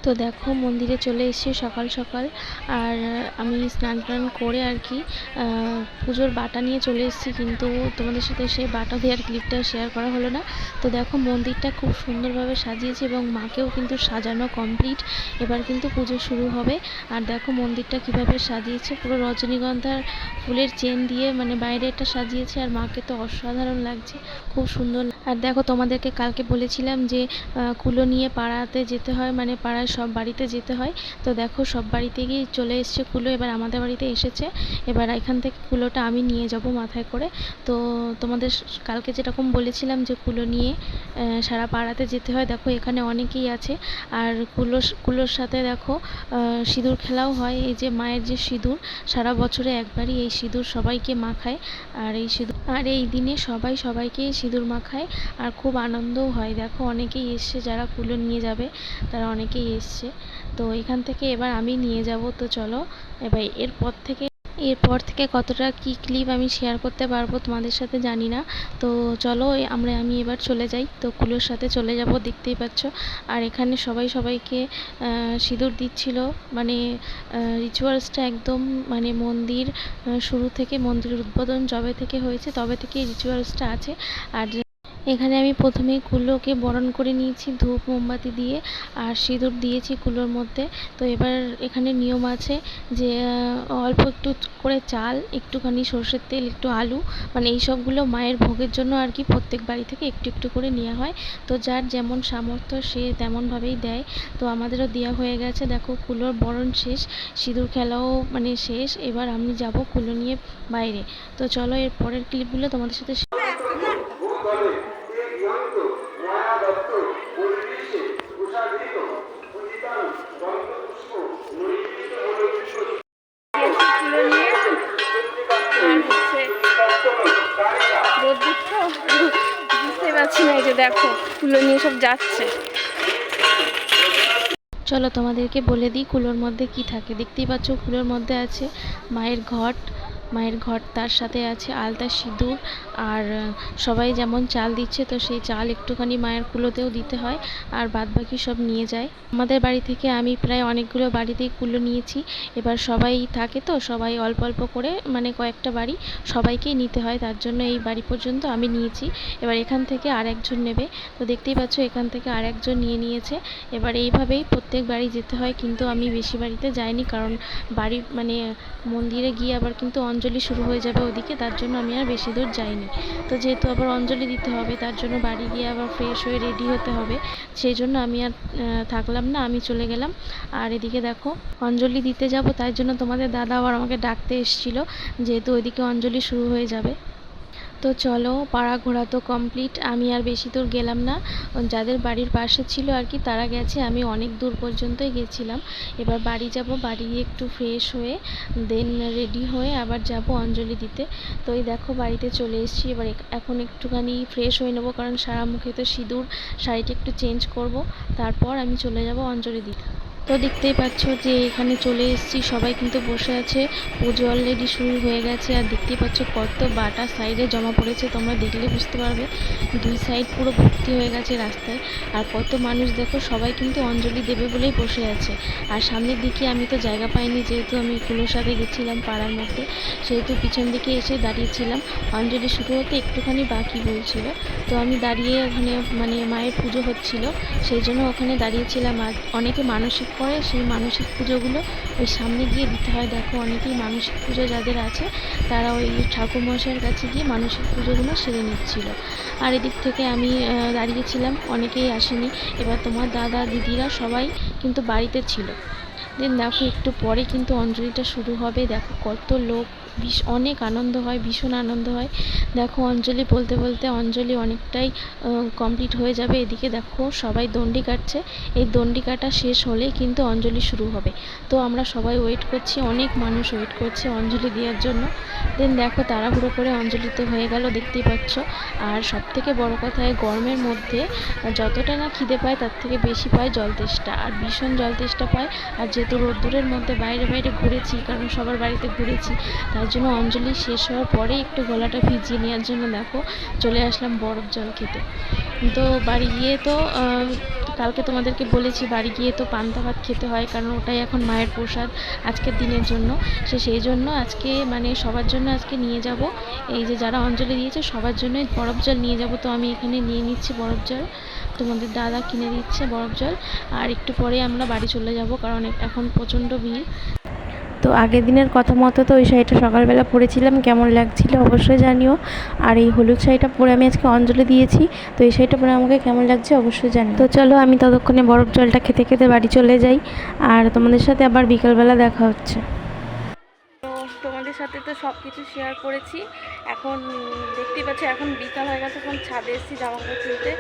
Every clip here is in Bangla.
তো দেখো মন্দিরে চলে এসেছি সকাল সকাল। আর আমি স্নান টান করে আর কি পুজোর বাটা নিয়ে চলে এসেছি, কিন্তু তোমাদের সাথে সেই বাটা দেওয়ার ক্লিপটা শেয়ার করা হলো না। তো দেখো মন্দিরটা খুব সুন্দরভাবে সাজিয়েছে এবং মাকেও কিন্তু সাজানো কমপ্লিট। এবার কিন্তু পুজো শুরু হবে। আর দেখো মন্দিরটা কিভাবে সাজিয়েছে, পুরো রজনীগন্ধার ফুলের চেন দিয়ে মানে বাইরেটা সাজিয়েছে। আর মাকে তো অসাধারণ লাগছে, খুব সুন্দর। আর দেখো তোমাদেরকে কালকে বলেছিলাম যে কুলো নিয়ে পাড়াতে যেতে হয়, মানে পাড়ায় সব বাড়িতে যেতে হয়। তো দেখো সব বাড়িতে গিয়ে চলে এসছে কুলো, এবার আমাদের বাড়িতে এসেছে। এবার এখান থেকে কুলোটা আমি নিয়ে যাব মাথায় করে। তো তোমাদের কালকে যেরকম বলেছিলাম যে কুলো নিয়ে সারা পাড়াতে যেতে হয়, দেখো এখানে অনেকেই আছে। আর কুলোর সাথে দেখো সিঁদুর খেলাও হয়। এই যে মায়ের যে সিঁদুর, সারা বছরে একবারই এই সিঁদুর সবাইকে মাখায়। আর এই দিনে সবাই সবাইকে সিঁদুর মাখায়। আর খুব আনন্দও হয়। দেখো অনেকেই এসছে, যারা কুলো নিয়ে যাবে তারা অনেকেই এসছে। তো এখান থেকে এবার আমি নিয়ে যাব। তো চলো এবার এরপর থেকে কতটা কি ক্লিপ আমি শেয়ার করতে পারবো তোমাদের সাথে জানি না। তো চলো আমি এবার চলে যাই। তো কুলোর সাথে চলে যাব, দেখতেই পাচ্ছ। আর এখানে সবাই সবাইকে সিঁদুর দিচ্ছিল। মানে রিচুয়ালসটা একদম মানে মন্দির শুরু থেকে, মন্দিরের উদ্বোধন যবে থেকে হয়েছে তবে থেকে রিচুয়ালসটা আছে। আর এখানে আমি প্রথমেই কুলোকে বরণ করে নিয়েছি ধূপ মোমবাতি দিয়ে, আর সিঁদুর দিয়েছি কুলোর মধ্যে। তো এবার এখানে নিয়ম আছে যে অল্প একটু করে চাল, একটুখানি সর্ষের তেল, একটু আলু, মানে এই সবগুলো মায়ের ভোগের জন্য আর কি প্রত্যেক বাড়ি থেকে একটু একটু করে নেওয়া হয়। তো যার যেমন সামর্থ্য সে তেমনভাবেই দেয়। তো আমাদেরও দেওয়া হয়ে গেছে। দেখো কুলোর বরণ শেষ, সিঁদুর খেলাও মানে শেষ। এবার আমি যাব কুলো নিয়ে বাইরে। তো চলো এর পরের ক্লিপগুলো তোমাদের সাথে বুঝতে পারছি না। এই যে দেখো কুলো নিয়ে সব যাচ্ছে। চলো তোমাদেরকে বলে দিই কুলোর মধ্যে কি থাকে। দেখতেই পাচ্ছ কুলোর মধ্যে আছে মায়ের ঘট, তার সাথে আছে আলতা, সিঁদুর। আর সবাই যেমন চাল দিচ্ছে, তো সেই চাল একটুখানি মায়ের কুলোতেও দিতে হয়। আর বাদবাকি সব নিয়ে যায়। আমাদের বাড়ি থেকে আমি প্রায় অনেকগুলো বাড়িতেই কুলো নিয়েছি। এবার সবাই থাকে, তো সবাই অল্প অল্প করে, মানে কয়েকটা বাড়ি সবাইকেই নিতে হয়, তার জন্য এই বাড়ি পর্যন্ত আমি নিয়েছি। এবার এখান থেকে আর একজন নেবে। তো দেখতেই পাচ্ছ এখান থেকে আর একজন নিয়ে নিয়েছে। এবার এইভাবেই প্রত্যেক বাড়ি যেতে হয়, কিন্তু আমি বেশি বাড়িতে যাইনি, কারণ বাড়ি মানে মন্দিরে গিয়ে আবার কিন্তু অঞ্জলি শুরু হয়ে যাবে ওদিকে, তার জন্য আমি আর বেশি দূর যাইনি। তো যেহেতু আবার অঞ্জলি দিতে হবে, তার জন্য বাড়ি গিয়ে আবার ফ্রেশ হয়ে রেডি হতে হবে, সেই জন্য আমি আর থাকলাম না, আমি চলে গেলাম। আর এদিকে দেখো অঞ্জলি দিতে যাব, তাই জন্য তোমাদের দাদা আবার আমাকে ডাকতে এসেছিল, যেহেতু ওইদিকে অঞ্জলি শুরু হয়ে যাবে। তো চলো পাড়া ঘোরা তো কমপ্লিট, আমি আর বেশি দূর গেলাম না। যাদের বাড়ির পাশে ছিল আর কি তারা গেছে, আমি অনেক দূর পর্যন্তই গেছিলাম। এবার বাড়ি যাব, বাড়ি গিয়ে একটু ফ্রেশ হয়ে দেন রেডি হয়ে আবার যাব অঞ্জলি দিতে। তো এই দেখো বাড়িতে চলে এসেছি। এবার এখন একটুখানি ফ্রেশ হয়ে নেবো, কারণ সারা মুখে তো সিঁদুর, শাড়িটা একটু চেঞ্জ করব, তারপর আমি চলে যাব অঞ্জলি দিতে। তো দেখতেই পাচ্ছ যে এখানে চলে এসেছি, সবাই কিন্তু বসে আছে, পুজো অলরেডি শুরু হয়ে গেছে। আর দেখতেই পাচ্ছ কত বাটা সাইডে জমা পড়েছে, তোমরা দেখলে বুঝতে পারবে। দুই সাইড পুরো ভর্তি হয়ে গেছে রাস্তায়। আর কত মানুষ দেখো, সবাই কিন্তু অঞ্জলি দেবে বলেই বসে আছে। আর সামনের দিকে আমি তো জায়গা পাইনি, যেহেতু আমি কুলোর সাথে গেছিলাম পাড়ার মধ্যে, সেহেতু পিছন দিকে এসে দাঁড়িয়েছিলাম। অঞ্জলি শুরু হতে একটুখানি বাকি বলছিল, তো আমি দাঁড়িয়ে ওখানে, মানে মায়ের পুজো হচ্ছিল সেই জন্য ওখানে দাঁড়িয়েছিলাম। আর অনেকে মানসিক করে, সেই মানসিক পুজোগুলো ওই সামনে গিয়ে দিতে হয়। দেখো অনেকেই মানসিক পুজো যাদের আছে তারা ওই ঠাকুরমশাইয়ের কাছে গিয়ে মানসিক পুজোগুলো সেরে নিচ্ছিল। আর এদিক থেকে আমি দাঁড়িয়েছিলাম, অনেকেই আসেনি। এবার তোমার দাদা দিদিরা সবাই কিন্তু বাড়িতে ছিল। দেন দেখো একটু পরে কিন্তু অঞ্জলিটা শুরু হবে। দেখো কত লোক, অনেক আনন্দ হয়, ভীষণ আনন্দ হয়। দেখো অঞ্জলি বলতে বলতে অঞ্জলি অনেকটাই কমপ্লিট হয়ে যাবে। এদিকে দেখো সবাই দণ্ডি কাটছে, এই দণ্ডি কাটা শেষ হলেই কিন্তু অঞ্জলি শুরু হবে। তো আমরা সবাই ওয়েট করছি, অনেক মানুষ ওয়েট করছে অঞ্জলি দেওয়ার জন্য। দেন দেখো তাড়াহুড়ো করে অঞ্জলি তো হয়ে গেল, দেখতেই পাচ্ছ। আর সব থেকে বড় কথা, এই গরমের মধ্যে যতটা না খিদে পায় তার থেকে বেশি পায় জল তেষ্টা, আর ভীষণ জল তেষ্টা পায়। আর যেহেতু রোদ্দুরের মধ্যে বাইরে বাইরে ঘুরেছি, কারণ সবার বাড়িতে ঘুরেছি, তার জন্য অঞ্জলি শেষ হওয়ার পরে একটু গলাটা ভিজিয়ে নেওয়ার জন্য দেখো চলে আসলাম বরফ জল খেতে। তো বাড়ি গিয়ে তো কালকে তোমাদেরকে বলেছি বাড়ি গিয়ে তো পান্তা ভাত খেতে হয়, কারণ ওটাই এখন মায়ের প্রসাদ আজকের দিনের জন্য। সেই জন্য আজকে মানে সবার জন্য আজকে নিয়ে যাব, এই যে যারা অঞ্জলি দিয়েছে সবার জন্যই বরফ জল নিয়ে যাব। তো আমি এখানে নিয়ে নিচ্ছি বরফ জল, তোমাদের দাদা কিনে দিচ্ছে বরফ জল। আর একটু পরে আমরা বাড়ি চলে যাব, কারণ এখন প্রচণ্ড ভিড়। তো আগের দিনের কথা মতো তো ওই শাড়িটা সকালবেলা পরেছিলাম, কেমন লাগছিল অবশ্যই জানিও। আর এই হলুদ শাড়িটা পরে আমি আজকে অঞ্জলি দিয়েছি, তো এই শাড়িটা পরে আমাকে কেমন লাগছে অবশ্যই জানি। তো চলো আমি ততক্ষণে বরফ জলটা খেতে খেতে বাড়ি চলে যাই, আর তোমাদের সাথে আবার বিকালবেলা দেখা হচ্ছে। তো তোমাদের সাথে তো সব কিছু শেয়ার করেছি। এখন দেখতেই পাচ্ছ এখন বিকাল হয়ে গেছে, এখন ছাদে এসেছি জামা কাপড় তুলতে।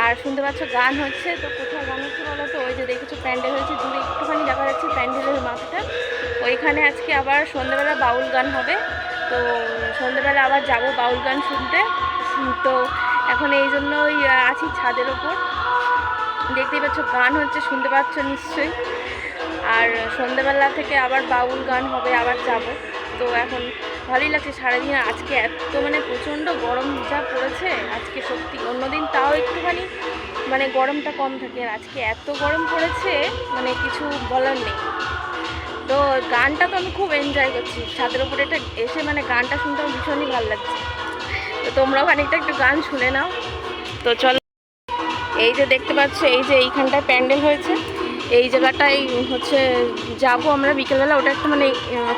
আর শুনতে পাচ্ছ গান হচ্ছে, তো কোথায় গান হচ্ছে বলো তো? ওই যে দেখেছো প্যান্ডেল হয়েছে, দূরে একটুখানি দেখা যাচ্ছে প্যান্ডেলের মাথাটা, ওইখানে আজকে আবার সন্ধ্যাবেলা বাউল গান হবে। তো সন্ধ্যাবেলা আবার যাব বাউল গান শুনতে। তো এখন এই জন্য ওই আছি ছাদের ওপর, দেখতেই পাচ্ছ গান হচ্ছে, শুনতে পাচ্ছ নিশ্চয়ই। আর সন্ধ্যাবেলা থেকে আবার বাউল গান হবে, আবার যাব। তো এখন ভালোই লাগছে সারাদিন। আজকে এত মানে প্রচণ্ড গরম যা পড়েছে আজকে, সত্যি অন্যদিন তাও একটুখানি মানে গরমটা কম থাকে, আর আজকে এত গরম পড়েছে মানে কিছু বলার নেই। তো গানটা তো আমি খুব এনজয় করছি ছাদের উপরে এটা এসে, মানে গানটা শুনতে আমার ভীষণই ভালো লাগছে। তো তোমরাও খানিকটা একটু গান শুনে নাও। তো চলো, এই যে দেখতে পাচ্ছ এই যে এইখানটায় প্যান্ডেল হয়েছে, এই জায়গাটাই হচ্ছে যাব আমরা বিকেলবেলা। ওটা একটা মানে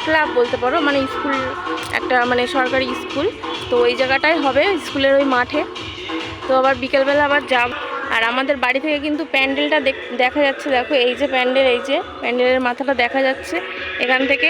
ক্লাব বলতে পারো, মানে স্কুল, একটা মানে সরকারি স্কুল। তো ওই জায়গাটাই হবে, স্কুলের ওই মাঠে। তো আবার বিকেলবেলা আবার যাব। আর আমাদের বাড়ি থেকে কিন্তু প্যান্ডেলটা দেখা যাচ্ছে, দেখো এই যে প্যান্ডেল, এই যে প্যান্ডেলের মাথাটা দেখা যাচ্ছে এখান থেকে।